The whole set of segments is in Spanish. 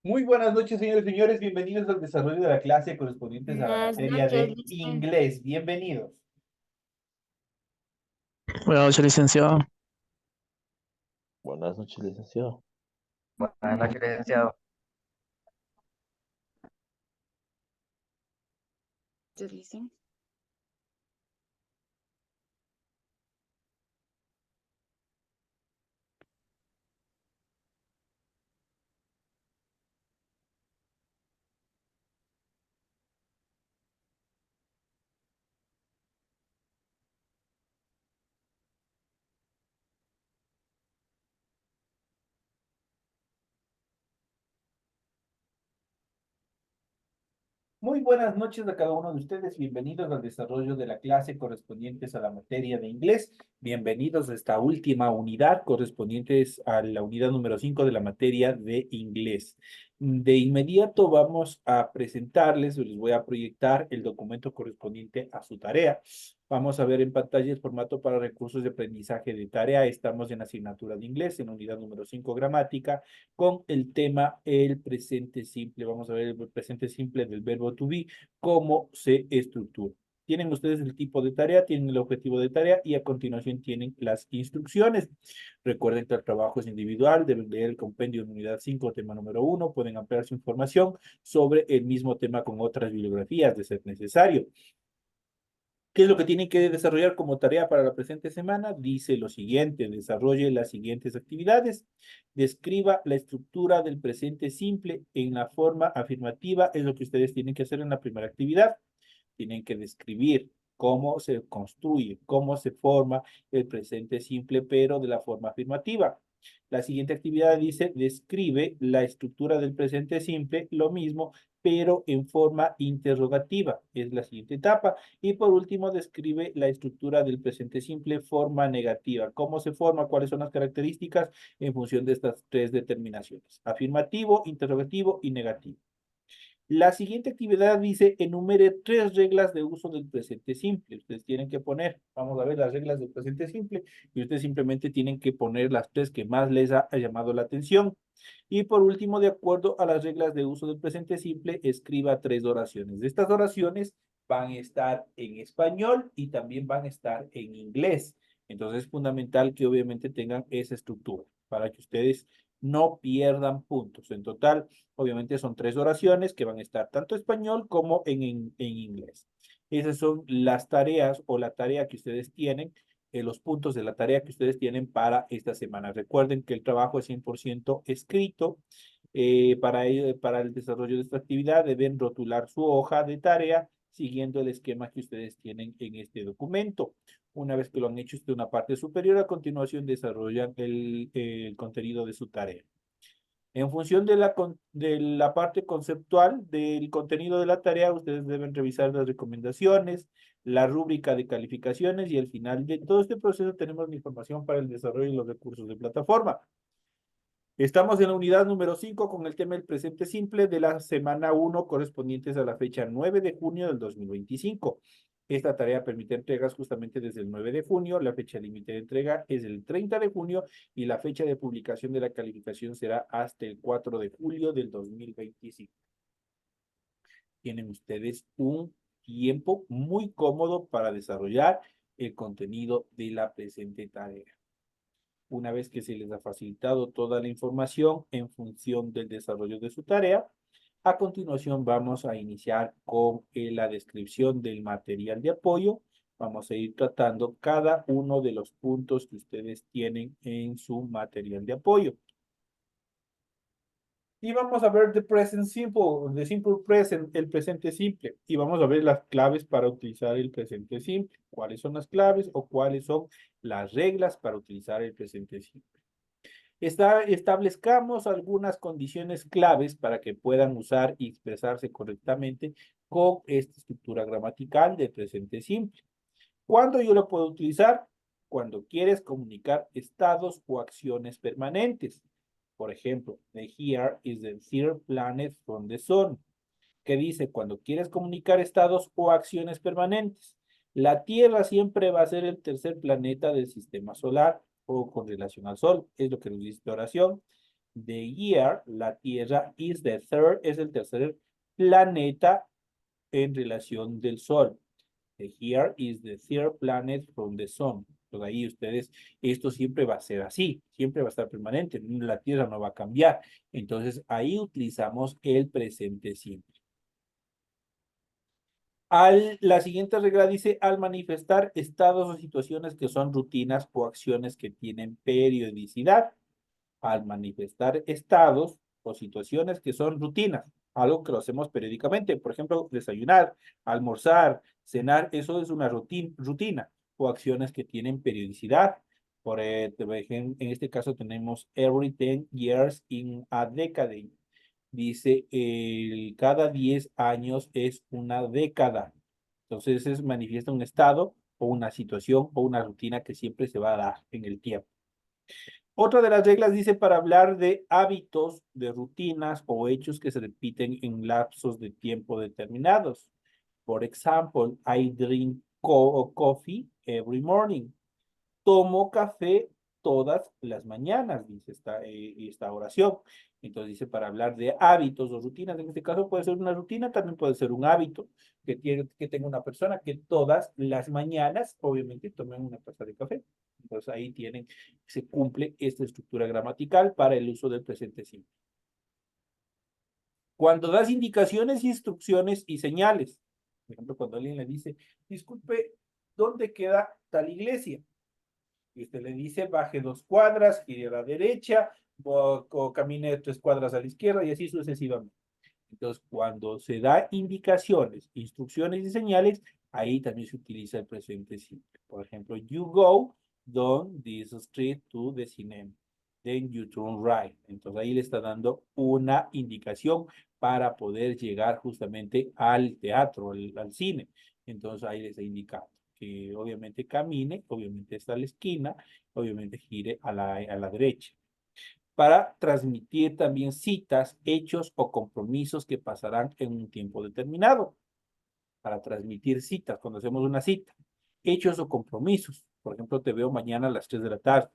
Muy buenas noches, señores y señores. Bienvenidos al desarrollo de la clase correspondientes a la Buenas materia noches, de Licen. inglés. Bienvenidos. Buenas noches, licenciado. Buenas noches, licenciado. Buenas noches, licenciado. Licen. Muy buenas noches a cada uno de ustedes. Bienvenidos al desarrollo de la clase correspondientes a la materia de inglés. Bienvenidos a esta última unidad correspondientes a la unidad número 5 de la materia de inglés. De inmediato vamos a presentarles, o les voy a proyectar el documento correspondiente a su tarea. Vamos a ver en pantalla el formato para recursos de aprendizaje de tarea. Estamos en asignatura de inglés, en unidad número 5 gramática, con el tema el presente simple. Vamos a ver el presente simple del verbo to be, cómo se estructura. Tienen ustedes el tipo de tarea, tienen el objetivo de tarea y a continuación tienen las instrucciones. Recuerden que el trabajo es individual, deben leer el compendio de unidad 5, tema número 1, pueden ampliar su información sobre el mismo tema con otras bibliografías de ser necesario. ¿Qué es lo que tienen que desarrollar como tarea para la presente semana? Dice lo siguiente: desarrolle las siguientes actividades. Describa la estructura del presente simple en la forma afirmativa. Es lo que ustedes tienen que hacer en la primera actividad. Tienen que describir cómo se construye, cómo se forma el presente simple, pero de la forma afirmativa. La siguiente actividad dice, describe la estructura del presente simple, lo mismo, pero en forma interrogativa. Es la siguiente etapa. Y por último, describe la estructura del presente simple, forma negativa. ¿Cómo se forma? ¿Cuáles son las características en función de estas tres determinaciones? Afirmativo, interrogativo y negativo. La siguiente actividad dice, enumere 3 reglas de uso del presente simple. Ustedes tienen que poner, vamos a ver las reglas del presente simple, y ustedes simplemente tienen que poner las 3 que más les ha llamado la atención. Y por último, de acuerdo a las reglas de uso del presente simple, escriba 3 oraciones. Estas oraciones van a estar en español y también van a estar en inglés. Entonces es fundamental que obviamente tengan esa estructura para que ustedes no pierdan puntos. En total, obviamente son 3 oraciones que van a estar tanto en español como en inglés. Esas son las tareas o la tarea que ustedes tienen, los puntos de la tarea que ustedes tienen para esta semana. Recuerden que el trabajo es 100% escrito. Para el desarrollo de esta actividad deben rotular su hoja de tarea siguiendo el esquema que ustedes tienen en este documento. Una vez que lo han hecho en una parte superior, a continuación desarrollan el contenido de su tarea. En función de la parte conceptual del contenido de la tarea, ustedes deben revisar las recomendaciones, la rúbrica de calificaciones y al final de todo este proceso tenemos la información para el desarrollo de los recursos de plataforma. Estamos en la unidad número 5 con el tema del presente simple de la semana 1 correspondientes a la fecha 9 de junio del 2025. Esta tarea permite entregas justamente desde el 9 de junio, la fecha límite de entrega es el 30 de junio y la fecha de publicación de la calificación será hasta el 4 de julio del 2025. Tienen ustedes un tiempo muy cómodo para desarrollar el contenido de la presente tarea. Una vez que se les ha facilitado toda la información en función del desarrollo de su tarea, a continuación vamos a iniciar con la descripción del material de apoyo. Vamos a ir tratando cada uno de los puntos que ustedes tienen en su material de apoyo. Y vamos a ver the simple present, el presente simple. Y vamos a ver las claves para utilizar el presente simple. ¿Cuáles son las claves o cuáles son las reglas para utilizar el presente simple? Establezcamos algunas condiciones claves para que puedan usar y expresarse correctamente con esta estructura gramatical del presente simple. ¿Cuándo yo lo puedo utilizar? Cuando quieres comunicar estados o acciones permanentes. Por ejemplo, the here is the third planet from the sun. Que dice, cuando quieres comunicar estados o acciones permanentes, la Tierra siempre va a ser el tercer planeta del sistema solar o con relación al Sol, es lo que nos dice esta oración. The year, la Tierra, is the third, es el tercer planeta en relación del Sol. The year is the third planet from the sun. Pues ahí ustedes, esto siempre va a ser así, siempre va a estar permanente, la Tierra no va a cambiar. Entonces ahí utilizamos el presente simple. La siguiente regla dice, al manifestar estados o situaciones que son rutinas o acciones que tienen periodicidad. Al manifestar estados o situaciones que son rutinas, algo que lo hacemos periódicamente, por ejemplo, desayunar, almorzar, cenar, eso es una rutina o acciones que tienen periodicidad. Por ejemplo, en este caso tenemos every 10 years in a decade. Dice, cada 10 años es una década. Entonces, manifiesta un estado o una situación o una rutina que siempre se va a dar en el tiempo. Otra de las reglas dice para hablar de hábitos, de rutinas o hechos que se repiten en lapsos de tiempo determinados. Por ejemplo, I drink coffee every morning. Tomo café todas las mañanas, dice esta oración. Entonces dice para hablar de hábitos o rutinas, en este caso puede ser una rutina, también puede ser un hábito que tenga una persona que todas las mañanas, obviamente, tome una taza de café. Entonces ahí se cumple esta estructura gramatical para el uso del presente simple. Cuando das indicaciones, instrucciones y señales, por ejemplo, cuando alguien le dice, disculpe, ¿dónde queda tal iglesia? Y usted le dice, baje 2 cuadras, gire a la derecha, o camine 3 cuadras a la izquierda y así sucesivamente. Entonces, cuando se da indicaciones, instrucciones y señales, ahí también se utiliza el presente simple. Por ejemplo, you go down this street to the cinema. Then you turn right. Entonces ahí le está dando una indicación para poder llegar justamente al teatro, al cine. Entonces ahí le está indicando que obviamente camine, obviamente está a la esquina, obviamente gire a la derecha para transmitir también citas, hechos o compromisos que pasarán en un tiempo determinado. Para transmitir citas, cuando hacemos una cita. Hechos o compromisos. Por ejemplo, te veo mañana a las 3 de la tarde.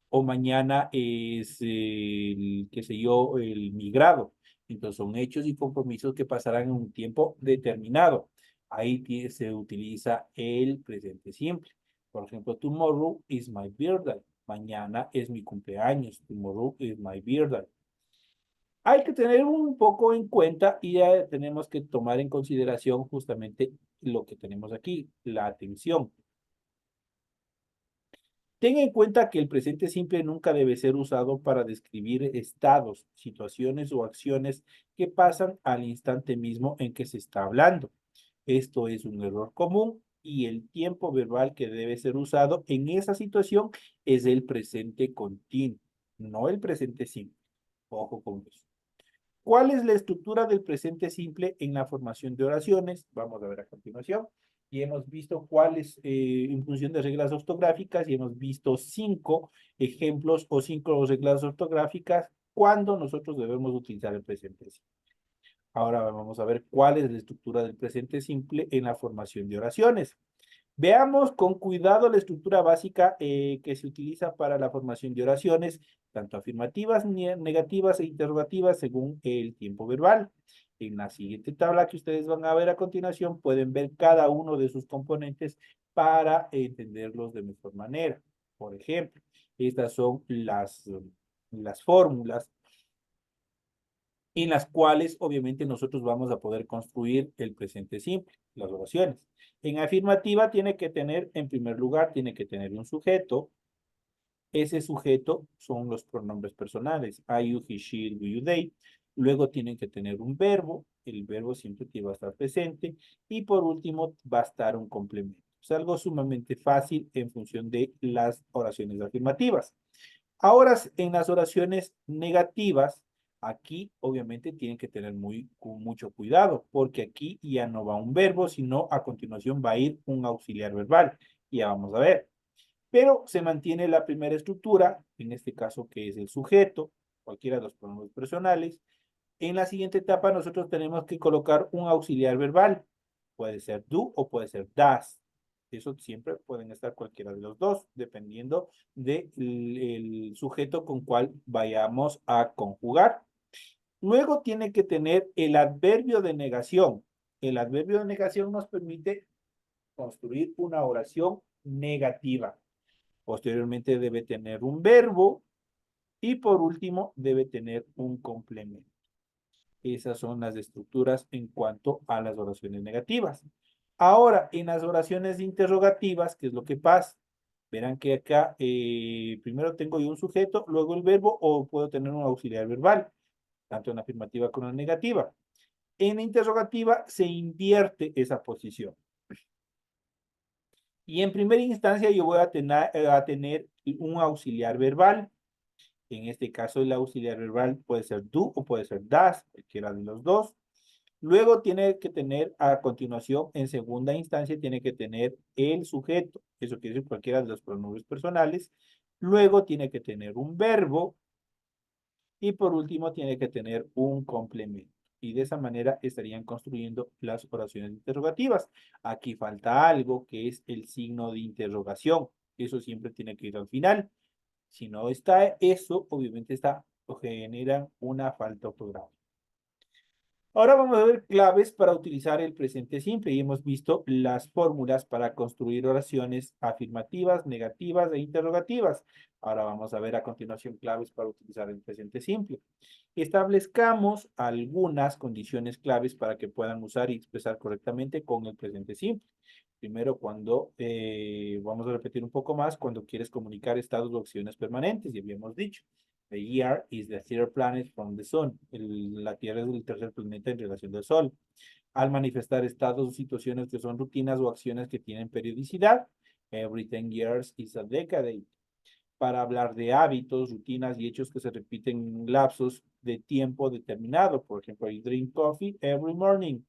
O mañana es, qué sé yo, el migrado. Entonces son hechos y compromisos que pasarán en un tiempo determinado. Ahí se utiliza el presente simple. Por ejemplo, tomorrow is my birthday. Mañana es mi cumpleaños. Tomorrow is my birthday. Hay que tener un poco en cuenta y ya tenemos que tomar en consideración justamente lo que tenemos aquí, la atención. Ten en cuenta que el presente simple nunca debe ser usado para describir estados, situaciones o acciones que pasan al instante mismo en que se está hablando. Esto es un error común y el tiempo verbal que debe ser usado en esa situación es el presente continuo, no el presente simple. Ojo con eso. ¿Cuál es la estructura del presente simple en la formación de oraciones? Vamos a ver a continuación. Y hemos visto cuáles, en función de reglas ortográficas, y hemos visto 5 ejemplos o 5 reglas ortográficas cuando nosotros debemos utilizar el presente simple. Ahora vamos a ver cuál es la estructura del presente simple en la formación de oraciones. Veamos con cuidado la estructura básica que se utiliza para la formación de oraciones, tanto afirmativas, negativas e interrogativas según el tiempo verbal. En la siguiente tabla que ustedes van a ver a continuación, pueden ver cada uno de sus componentes para entenderlos de mejor manera. Por ejemplo, estas son las fórmulas en las cuales obviamente nosotros vamos a poder construir el presente simple, las oraciones. En afirmativa tiene que tener, en primer lugar, tiene que tener un sujeto. Ese sujeto son los pronombres personales, I, you, he, she, we, you, they. Luego tienen que tener un verbo, el verbo siempre que va a estar presente. Y por último va a estar un complemento. Es algo sumamente fácil en función de las oraciones afirmativas. Ahora, en las oraciones negativas, aquí obviamente tienen que tener mucho cuidado, porque aquí ya no va un verbo, sino a continuación va a ir un auxiliar verbal. Ya vamos a ver. Pero se mantiene la primera estructura, en este caso que es el sujeto, cualquiera de los pronombres personales. En la siguiente etapa nosotros tenemos que colocar un auxiliar verbal. Puede ser do o puede ser das. Eso siempre pueden estar cualquiera de los dos, dependiendo del el sujeto con cual vayamos a conjugar. Luego tiene que tener el adverbio de negación. El adverbio de negación nos permite construir una oración negativa. Posteriormente debe tener un verbo y por último debe tener un complemento. Esas son las estructuras en cuanto a las oraciones negativas. Ahora, en las oraciones interrogativas, ¿qué es lo que pasa? Verán que acá primero tengo yo un sujeto, luego el verbo o puedo tener un auxiliar verbal, tanto en la afirmativa como en la negativa. En la interrogativa se invierte esa posición. Y en primera instancia yo voy a tener un auxiliar verbal. En este caso el auxiliar verbal puede ser do o puede ser das, cualquiera de los dos. Luego tiene que tener a continuación, en segunda instancia, tiene que tener el sujeto. Eso quiere decir cualquiera de los pronombres personales. Luego tiene que tener un verbo y por último tiene que tener un complemento. Y de esa manera estarían construyendo las oraciones interrogativas. Aquí falta algo que es el signo de interrogación. Eso siempre tiene que ir al final. Si no está eso, obviamente está o genera una falta ortográfica. Ahora vamos a ver claves para utilizar el presente simple y hemos visto las fórmulas para construir oraciones afirmativas, negativas e interrogativas. Ahora vamos a ver a continuación claves para utilizar el presente simple. Establezcamos algunas condiciones claves para que puedan usar y expresar correctamente con el presente simple. Primero, cuando, vamos a repetir un poco más, cuando quieres comunicar estados o acciones permanentes, ya habíamos dicho. The year is the third planet from the sun. La Tierra es el tercer planeta en relación del Sol. Al manifestar estados o situaciones que son rutinas o acciones que tienen periodicidad, every 10 years is a decade. Para hablar de hábitos, rutinas y hechos que se repiten en lapsos de tiempo determinado. Por ejemplo, I drink coffee every morning.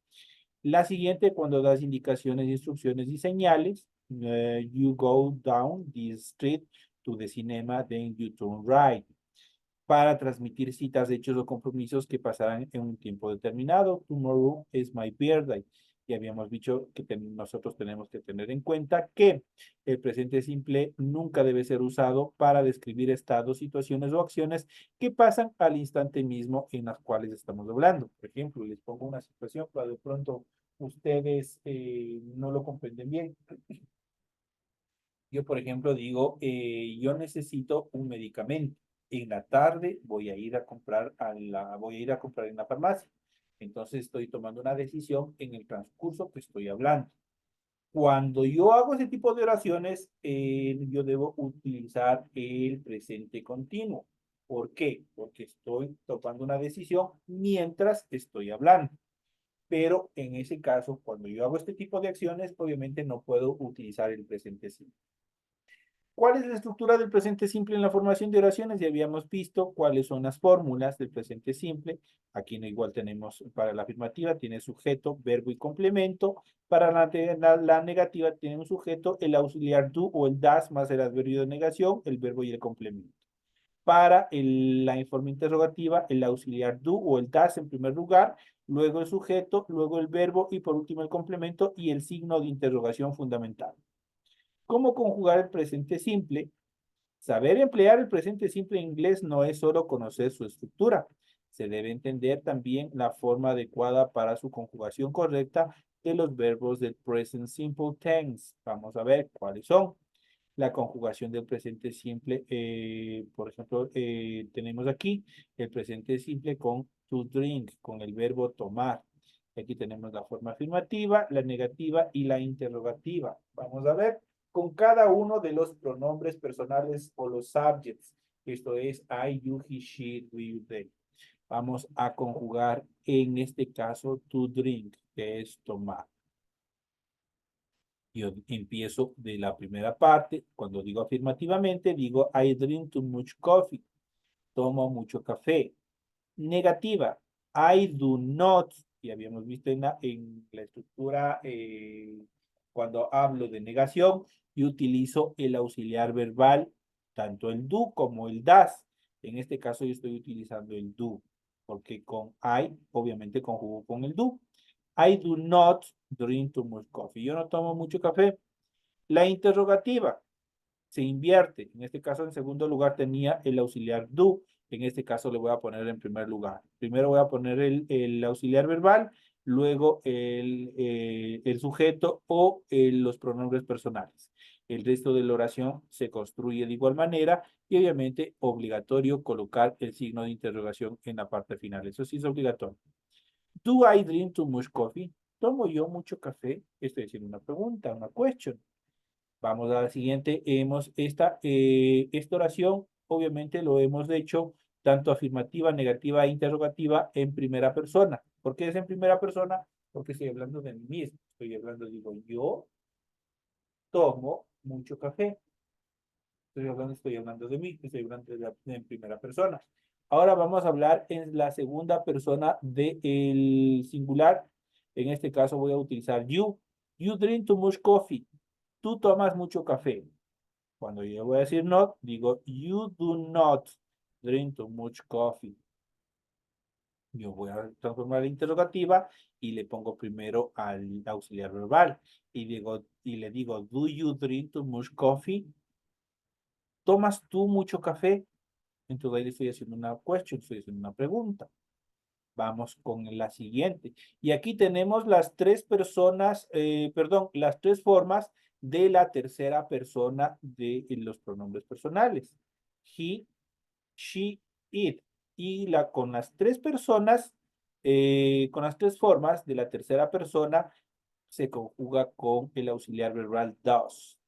La siguiente, cuando das indicaciones, instrucciones y señales, you go down this street to the cinema, then you turn right. Para transmitir citas, hechos o compromisos que pasarán en un tiempo determinado. Tomorrow is my birthday. Y habíamos dicho que nosotros tenemos que tener en cuenta que el presente simple nunca debe ser usado para describir estados, situaciones o acciones que pasan al instante mismo en las cuales estamos hablando. Por ejemplo, les pongo una situación para de pronto ustedes no lo comprenden bien. Yo, por ejemplo, digo, yo necesito un medicamento. En la tarde voy a ir a comprar en la farmacia. Entonces estoy tomando una decisión en el transcurso que estoy hablando. Cuando yo hago ese tipo de oraciones, yo debo utilizar el presente continuo. ¿Por qué? Porque estoy tomando una decisión mientras estoy hablando. Pero en ese caso, cuando yo hago este tipo de acciones, obviamente no puedo utilizar el presente simple. ¿Cuál es la estructura del presente simple en la formación de oraciones? Ya habíamos visto cuáles son las fórmulas del presente simple. Aquí no igual tenemos para la afirmativa, tiene sujeto, verbo y complemento. Para la negativa tiene un sujeto, el auxiliar do o el das más el adverbio de negación, el verbo y el complemento. Para la forma interrogativa, el auxiliar do o el das en primer lugar, luego el sujeto, luego el verbo y por último el complemento y el signo de interrogación fundamental. ¿Cómo conjugar el presente simple? Saber emplear el presente simple en inglés no es solo conocer su estructura. Se debe entender también la forma adecuada para su conjugación correcta de los verbos del present simple tense. Vamos a ver cuáles son. La conjugación del presente simple, por ejemplo, tenemos aquí el presente simple con to drink, con el verbo tomar. Aquí tenemos la forma afirmativa, la negativa y la interrogativa. Vamos a ver con cada uno de los pronombres personales o los subjects. Esto es I, you, he, she, we, they. Vamos a conjugar en este caso to drink, que es tomar. Yo empiezo de la primera parte. Cuando digo afirmativamente, digo I drink too much coffee. Tomo mucho café. Negativa, I do not. Y habíamos visto en la estructura, cuando hablo de negación, yo utilizo el auxiliar verbal, tanto el do como el das. En este caso yo estoy utilizando el do, porque con I, obviamente conjugo con el do. I do not drink too much coffee. Yo no tomo mucho café. La interrogativa se invierte. En este caso, en segundo lugar tenía el auxiliar do. En este caso le voy a poner en primer lugar. Primero voy a poner el auxiliar verbal, luego el sujeto o los pronombres personales. El resto de la oración se construye de igual manera y obviamente obligatorio colocar el signo de interrogación en la parte final. Eso sí es obligatorio. Do I drink too much coffee? ¿Tomo yo mucho café? Estoy haciendo una pregunta, una question. Vamos a la siguiente. Esta oración, obviamente, lo hemos hecho tanto afirmativa, negativa e interrogativa en primera persona. ¿Por qué es en primera persona? Porque estoy hablando de mí mismo. Digo, yo tomo mucho café. Estoy hablando de mí, estoy hablando en primera persona. Ahora vamos a hablar en la segunda persona del singular. En este caso voy a utilizar you. You drink too much coffee. Tú tomas mucho café. Cuando yo voy a decir not, digo you do not drink too much coffee. Yo voy a transformar la interrogativa y le pongo primero al auxiliar verbal y le digo, do you drink too much coffee? ¿Tomas tú mucho café? Entonces ahí le estoy haciendo una question, estoy haciendo una pregunta. Vamos con la siguiente. Y aquí tenemos las tres personas, las tres formas de la tercera persona de los pronombres personales. He, she, it. Y con las tres personas, con las tres formas de la tercera persona, se conjuga con el auxiliar verbal does.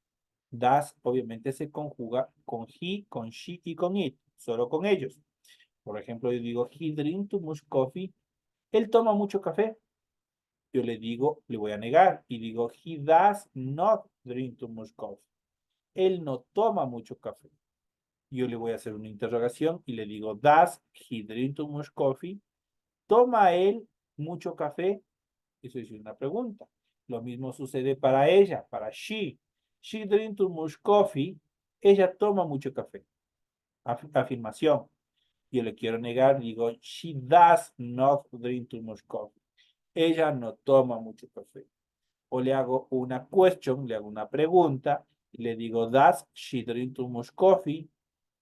Does obviamente se conjuga con he, con she y con it, solo con ellos. Por ejemplo, yo digo, he drink too much coffee. Él toma mucho café. Yo le digo, le voy a negar y digo, he does not drink too much coffee. Él no toma mucho café. Yo le voy a hacer una interrogación y le digo, does he drink too much coffee? ¿Toma él mucho café? Eso es una pregunta. Lo mismo sucede para ella, para she. She drink too much coffee. Ella toma mucho café. Afirmación. Yo le quiero negar, digo, she does not drink too much coffee. Ella no toma mucho café. O le hago una question, le hago una pregunta, y le digo, does she drink too much coffee?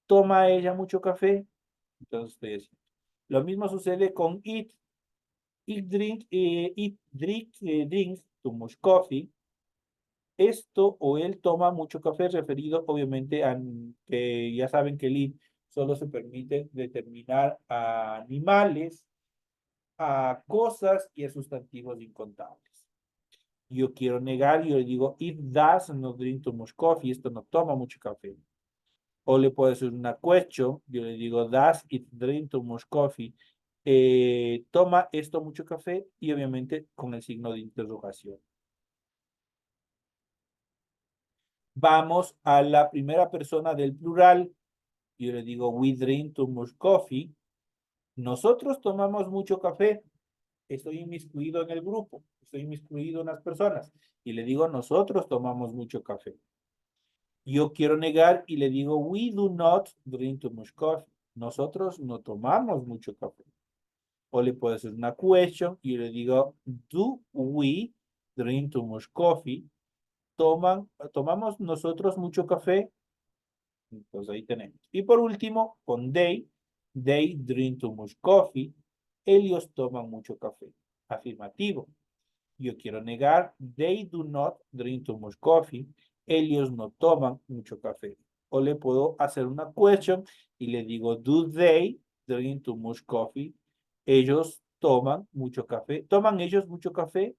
¿Toma ella mucho café? Entonces estoy diciendo. Lo mismo sucede con it. Drinks too much coffee. Esto o él toma mucho café, referido obviamente a que ya saben que el it solo se permite determinar a animales, a cosas y a sustantivos incontables. Yo quiero negar, yo le digo, it does not drink too much coffee, esto no toma mucho café. O le puedo hacer una question, yo le digo, does it drink too much coffee? Toma esto mucho café y obviamente con el signo de interrogación. Vamos a la primera persona del plural. Yo le digo, we drink too much coffee. Nosotros tomamos mucho café. Estoy inmiscuido en el grupo, estoy inmiscuido en las personas. Y le digo, nosotros tomamos mucho café. Yo quiero negar y le digo, we do not drink too much coffee. Nosotros no tomamos mucho café. O le puedo hacer una question y le digo, do we drink too much coffee? ¿Tomamos nosotros mucho café? Entonces ahí tenemos. Y por último, con they drink too much coffee. Ellos toman mucho café. Afirmativo. Yo quiero negar, they do not drink too much coffee. Ellos no toman mucho café. O le puedo hacer una question y le digo, do they drink too much coffee? Ellos toman mucho café. ¿Toman ellos mucho café?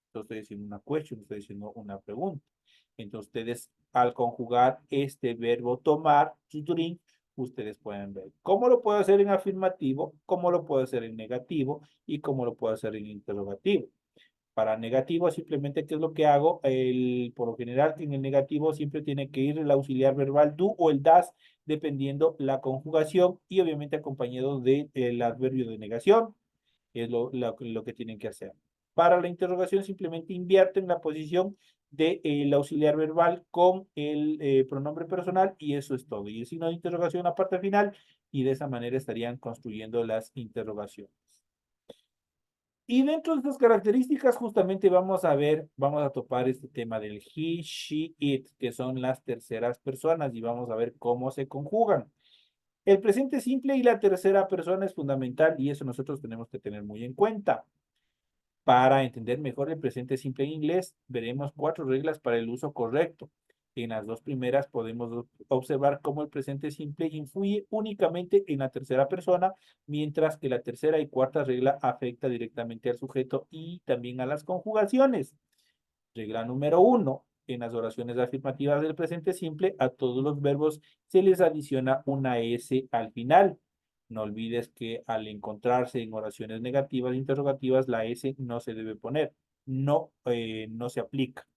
Entonces estoy diciendo una question, estoy diciendo una pregunta. Entonces ustedes al conjugar este verbo tomar, to drink, ustedes pueden ver cómo lo puedo hacer en afirmativo, cómo lo puedo hacer en negativo y cómo lo puedo hacer en interrogativo. Para negativo, simplemente, ¿qué es lo que hago? Por lo general, en el negativo siempre tiene que ir el auxiliar verbal do o el das, dependiendo la conjugación y obviamente acompañado del adverbio de negación. Es lo que tienen que hacer. Para la interrogación, simplemente invierten la posición del auxiliar verbal con el pronombre personal y eso es todo. Y el signo de interrogación a la parte final y de esa manera estarían construyendo las interrogaciones. Y dentro de estas características justamente vamos a ver, vamos a topar este tema del he, she, it, que son las terceras personas y vamos a ver cómo se conjugan. El presente simple y la tercera persona es fundamental y eso nosotros tenemos que tener muy en cuenta. Para entender mejor el presente simple en inglés, veremos 4 reglas para el uso correcto. En las 2 primeras podemos observar cómo el presente simple influye únicamente en la tercera persona, mientras que la tercera y cuarta regla afecta directamente al sujeto y también a las conjugaciones. Regla número 1. En las oraciones afirmativas del presente simple, a todos los verbos se les adiciona una S al final. No olvides que al encontrarse en oraciones negativas interrogativas, la S no se debe poner. No, no se aplica.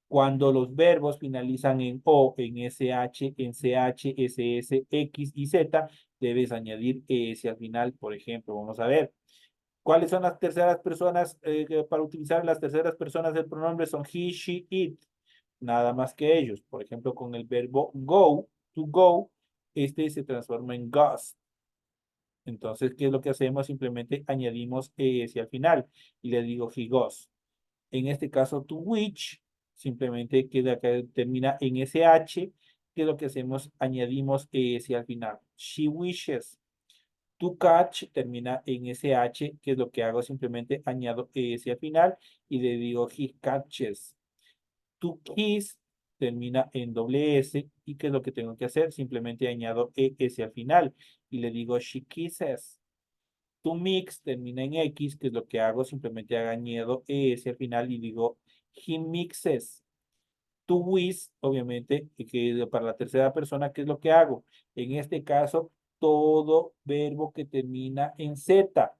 Cuando los verbos finalizan en O, en SH, en CH, SS, X y Z, debes añadir ES al final. Por ejemplo, vamos a ver. ¿Cuáles son las terceras personas? Para utilizar las terceras personas del pronombre son he, she, it. Nada más que ellos. Por ejemplo, con el verbo go, to go, este se transforma en goes. Entonces, ¿qué es lo que hacemos? Simplemente añadimos ese al final y le digo he goes. En este caso, to which, simplemente queda acá, termina en SH. ¿Qué es lo que hacemos? Añadimos ese al final. She wishes. To catch termina en SH. ¿Qué es lo que hago? Simplemente añado ese al final y le digo he catches. To kiss termina en doble S. ¿Y qué es lo que tengo que hacer? Simplemente añado ES al final y le digo she kisses. To mix termina en X, que es lo que hago, simplemente añado ES al final y digo he mixes. To whiz, obviamente, que para la tercera persona, ¿qué es lo que hago? En este caso, todo verbo que termina en Z.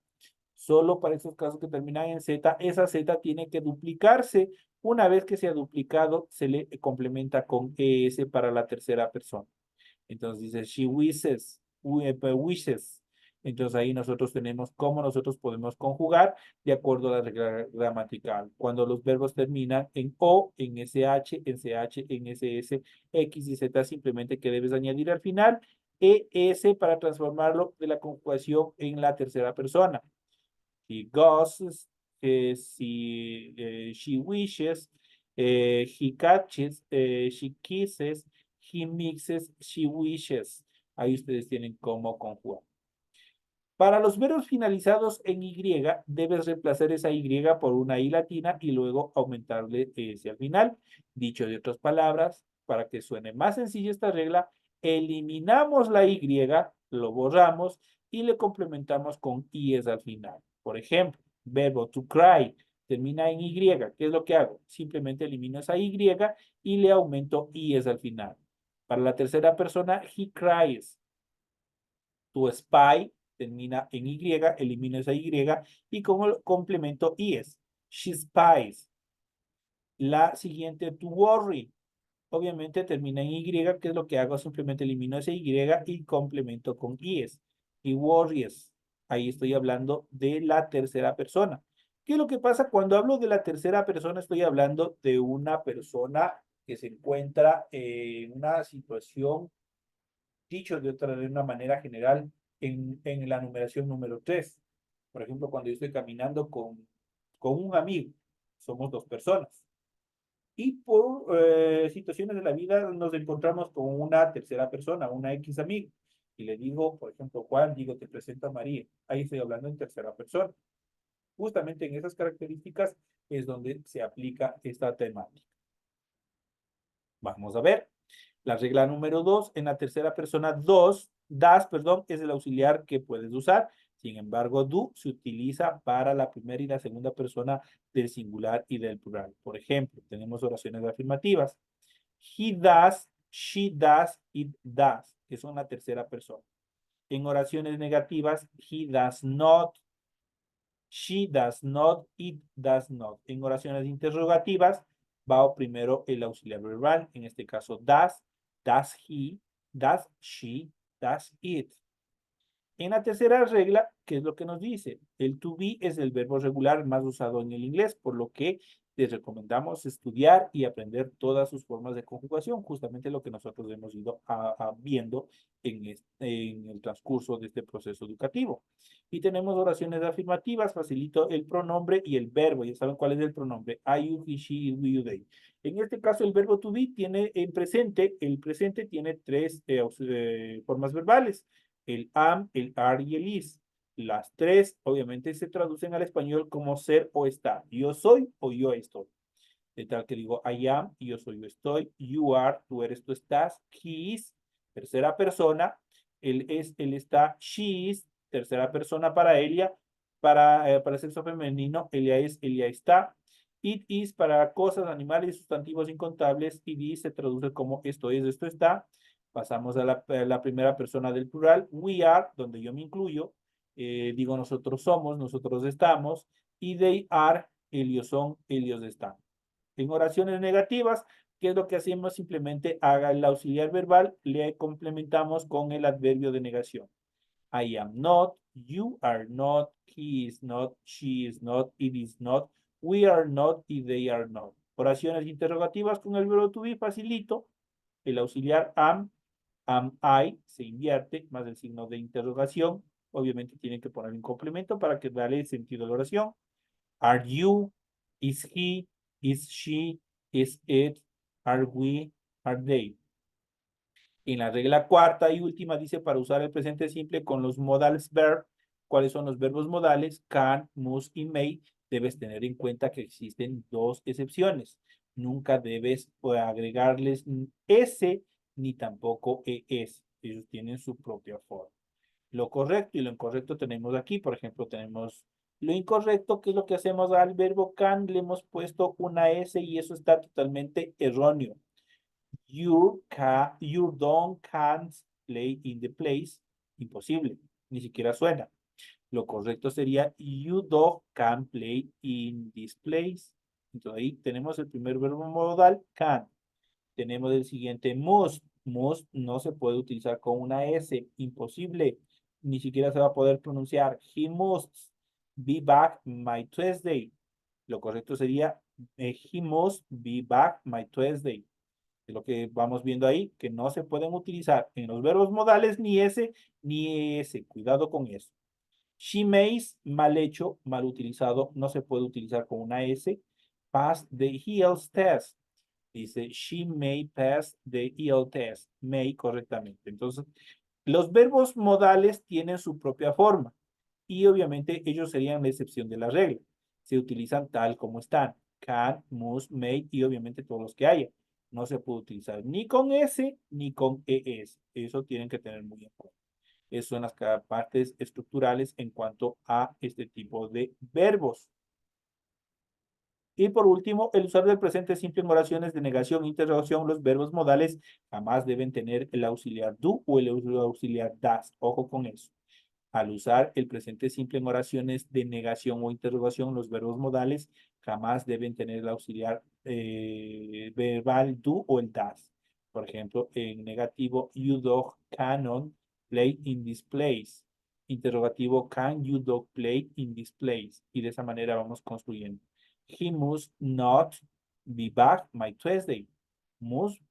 Solo para esos casos que terminan en Z, esa Z tiene que duplicarse. Una vez que se ha duplicado, se le complementa con ES para la tercera persona. Entonces dice, she wishes, wishes. Entonces ahí nosotros tenemos cómo nosotros podemos conjugar de acuerdo a la regla gramatical. Cuando los verbos terminan en O, en SH, en CH, en SS, X y Z, simplemente que debes añadir al final ES para transformarlo de la conjugación en la tercera persona. He goes, she wishes, he catches, she kisses, he mixes, she wishes. Ahí ustedes tienen cómo conjugar. Para los verbos finalizados en Y, debes reemplazar esa Y por una I latina y luego aumentarle ese al final. Dicho de otras palabras, para que suene más sencilla esta regla, eliminamos la Y, lo borramos y le complementamos con IS al final. Por ejemplo, verbo to cry termina en Y. ¿Qué es lo que hago? Simplemente elimino esa Y y le aumento IS al final. Para la tercera persona, he cries. To spy termina en Y, elimino esa Y y como complemento is. She spies. La siguiente, to worry. Obviamente termina en Y, que es lo que hago, simplemente elimino ese Y y complemento con is. Y worries. Ahí estoy hablando de la tercera persona. ¿Qué es lo que pasa cuando hablo de la tercera persona? Estoy hablando de una persona que se encuentra en una situación, dicho de una manera general, en la numeración número 3. Por ejemplo, cuando yo estoy caminando con un amigo, somos 2 personas. Y por situaciones de la vida nos encontramos con una tercera persona, una X amigo. Y le digo, por ejemplo, Juan, digo, te presento a María. Ahí estoy hablando en tercera persona. Justamente en esas características es donde se aplica esta temática. Vamos a ver. La regla número 2, en la tercera persona, das, perdón, es el auxiliar que puedes usar. Sin embargo, do se utiliza para la primera y la segunda persona del singular y del plural. Por ejemplo, tenemos oraciones afirmativas. He does, she does, it does, que son la tercera persona. En oraciones negativas, he does not, she does not, it does not. En oraciones interrogativas, va primero el auxiliar verbal, en este caso does he, does she, does it. En la tercera regla, ¿qué es lo que nos dice? El to be es el verbo regular más usado en el inglés, por lo que les recomendamos estudiar y aprender todas sus formas de conjugación, justamente lo que nosotros hemos ido viendo en el transcurso de este proceso educativo. Y tenemos oraciones afirmativas, facilito el pronombre y el verbo. Ya saben cuál es el pronombre: I, you, he, she, we, you, they. En este caso, el verbo to be tiene en presente, el presente tiene tres formas verbales: el am, el are y el is. Las tres, obviamente, se traducen al español como ser o estar. Yo soy o yo estoy. De tal que digo, I am, yo soy, yo estoy. You are, tú eres, tú estás. He is, tercera persona. Él es, él está. She is, tercera persona para ella. Para sexo femenino, ella es, ella está. It is para cosas, animales y sustantivos incontables. Y this se traduce como esto es, esto está. Pasamos a la primera persona del plural. We are, donde yo me incluyo. Digo, nosotros somos, nosotros estamos. Y they are, ellos son, ellos están. En oraciones negativas, ¿qué es lo que hacemos? Simplemente haga el auxiliar verbal, le complementamos con el adverbio de negación. I am not, you are not, he is not, she is not, it is not, we are not y they are not. Oraciones interrogativas con el verbo to be, facilito. El auxiliar am I, se invierte, más el signo de interrogación. Obviamente tienen que poner un complemento para que dale sentido a la oración. Are you? Is he? Is she? Is it? Are we? Are they? En la regla cuarta y última dice para usar el presente simple con los modals verb. ¿Cuáles son los verbos modales? Can, must y may. Debes tener en cuenta que existen dos excepciones. Nunca debes agregarles s ni tampoco es. Ellos tienen su propia forma. Lo correcto y lo incorrecto tenemos aquí. Por ejemplo, tenemos lo incorrecto, que es lo que hacemos al verbo can, le hemos puesto una S y eso está totalmente erróneo. You don't can't play in the place. Imposible, ni siquiera suena. Lo correcto sería you dog can play in this place. Entonces ahí tenemos el primer verbo modal, can. Tenemos el siguiente, must. Must no se puede utilizar con una S, imposible. Ni siquiera se va a poder pronunciar. He must be back my Tuesday. Lo correcto sería, he must be back my Tuesday. Es lo que vamos viendo ahí, que no se pueden utilizar en los verbos modales ni S ni ES. Cuidado con eso. She makes, mal hecho, mal utilizado, no se puede utilizar con una S. Pass the IELTS test. Dice, she may pass the IELTS test. May correctamente. Entonces, los verbos modales tienen su propia forma y obviamente ellos serían la excepción de la regla. Se utilizan tal como están. Can, must, may y obviamente todos los que haya. No se puede utilizar ni con S ni con ES. Eso tienen que tener muy en cuenta. Esas son las partes estructurales en cuanto a este tipo de verbos. Y por último, el usar del presente simple en oraciones de negación e interrogación, los verbos modales jamás deben tener el auxiliar do o el auxiliar das. Ojo con eso. Al usar el presente simple en oraciones de negación o interrogación, los verbos modales jamás deben tener el auxiliar verbal do o el das. Por ejemplo, en negativo, you dog cannot play in this place. Interrogativo, can you dog play in this place? Y de esa manera vamos construyendo. He must not be back my Tuesday. Must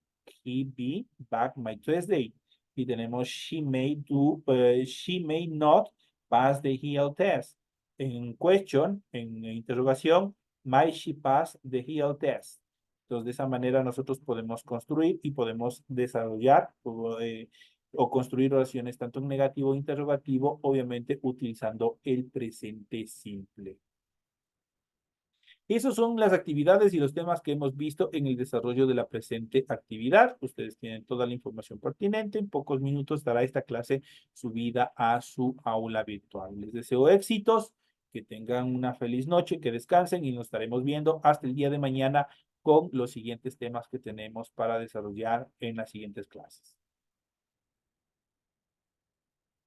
he be back my Tuesday? Y tenemos she may not pass the IELTS test. En question, en interrogación, might she pass the IELTS test? Entonces, de esa manera nosotros podemos construir y podemos desarrollar o construir oraciones tanto en negativo o interrogativo, obviamente utilizando el presente simple. Esas son las actividades y los temas que hemos visto en el desarrollo de la presente actividad. Ustedes tienen toda la información pertinente. En pocos minutos estará esta clase subida a su aula virtual. Les deseo éxitos, que tengan una feliz noche, que descansen y nos estaremos viendo hasta el día de mañana con los siguientes temas que tenemos para desarrollar en las siguientes clases.